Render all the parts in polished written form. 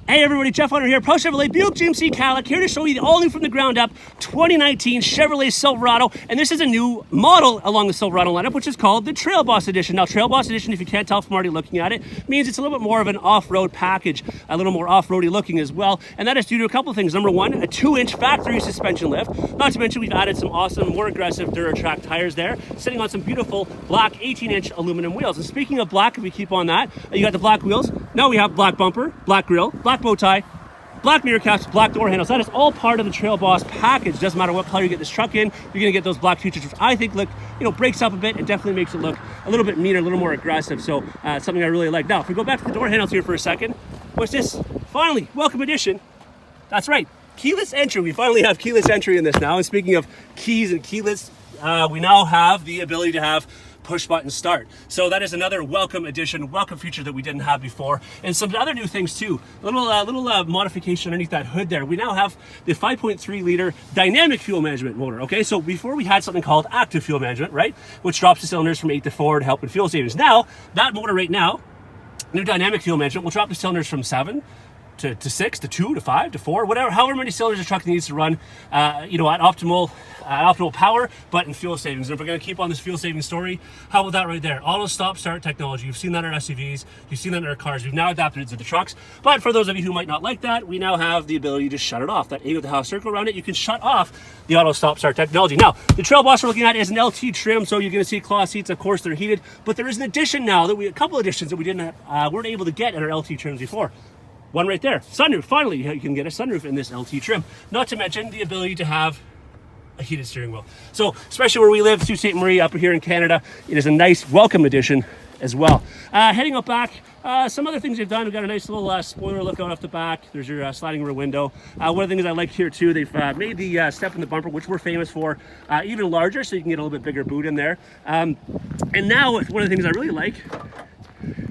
Hey everybody, Jeff Hunter here, Pro Chevrolet Buick GMC Cadillac, here to show you the all new from the ground up 2019 Chevrolet Silverado, and this is a new model along the Silverado lineup, which is called the Trail Boss Edition. Now, Trail Boss Edition, if you can't tell from already looking at it, means it's a little bit more of an off-road package, a little more off-roady looking as well, and that is due to a couple of things. Number one, a 2-inch factory suspension lift. Not to mention, we've added some awesome, more aggressive Duratrack tires there, sitting on some beautiful black 18-inch aluminum wheels. And speaking of black, if we keep on that, you got the black wheels. Now we have black bumper, black grille, black bow tie, black mirror caps, black door handles. That is all part of the Trail Boss package. Doesn't matter what color you get this truck in, you're gonna get those black features, which I think look, breaks up a bit and definitely makes it look a little bit meaner, a little more aggressive. So something I really like. Now, if we go back to the door handles here for a second, what's this? Finally, welcome edition. That's right, keyless entry. We finally have keyless entry in this now. And speaking of keys and keyless, we now have the ability to have push button start. So that is another welcome addition, welcome feature that we didn't have before. And some other new things too. A little modification underneath that hood there. We now have the 5.3 liter dynamic fuel management motor. Okay, so before we had something called active fuel management, right? Which drops the cylinders from 8 to 4 to help with fuel savings. Now, that motor right now, new dynamic fuel management, will drop the cylinders from 7 to 6 to 2 to 5 to 4, whatever, however many cylinders a truck needs to run, at optimal power, but in fuel savings. And if we're going to keep on this fuel saving story, how about that right there? Auto stop start technology. You've seen that in our SUVs, you've seen that in our cars. We've now adapted it to the trucks. But for those of you who might not like that, we now have the ability to shut it off. That 8 with the house circle around it, you can shut off the auto stop start technology. Now, the Trail Boss we're looking at is an LT trim, so you're going to see cloth seats. Of course, they're heated, but there is an addition now that a couple additions that we weren't able to get in our LT trims before. One right there, sunroof. Finally, you can get a sunroof in this LT trim. Not to mention the ability to have a heated steering wheel. So, especially where we live, Sault Ste. Marie, up here in Canada, it is a nice welcome addition as well. Heading up back, some other things they've done. We've got a nice little spoiler look out off the back. There's your sliding rear window. One of the things I like here too, they've made the step in the bumper, which we're famous for, even larger, so you can get a little bit bigger boot in there. And now, one of the things I really like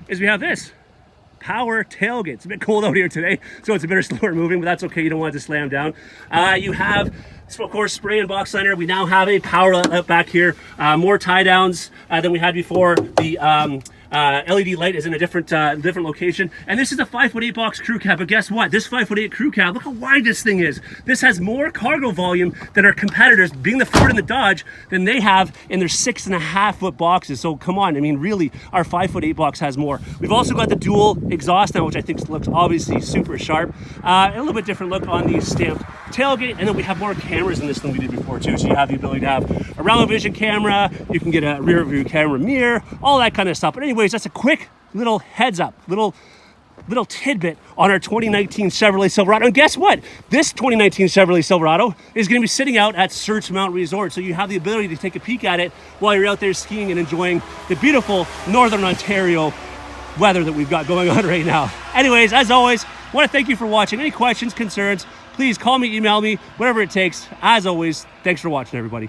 is we have this power tailgate. It's a bit cold out here today, so it's a bit slower moving, but that's okay. You don't want it to slam down. You have, of course, spray and box liner. We now have a power outlet back here. More tie downs than we had before. The LED light is in a different location, and this is a 5'8" box crew cab. But guess what? This 5'8" crew cab, look how wide this thing is. This has more cargo volume than our competitors, being the Ford and the Dodge, than they have in their 6.5 foot boxes. So come on, I mean, really, our 5'8" box has more. We've also got the dual exhaust now, which I think looks obviously super sharp. A little bit different look on the stamped tailgate, and then we have more cameras in this than we did before too. So you have the ability to have a round vision camera, you can get a rear view camera mirror, all that kind of stuff. But anyways, that's a quick little heads up, little tidbit on our 2019 Chevrolet Silverado. And guess what? This 2019 Chevrolet Silverado is going to be sitting out at Searchmount Resort. So you have the ability to take a peek at it while you're out there skiing and enjoying the beautiful Northern Ontario weather that we've got going on right now. Anyways, as always, I want to thank you for watching. Any questions, concerns, please call me, email me, whatever it takes. As always, thanks for watching, everybody.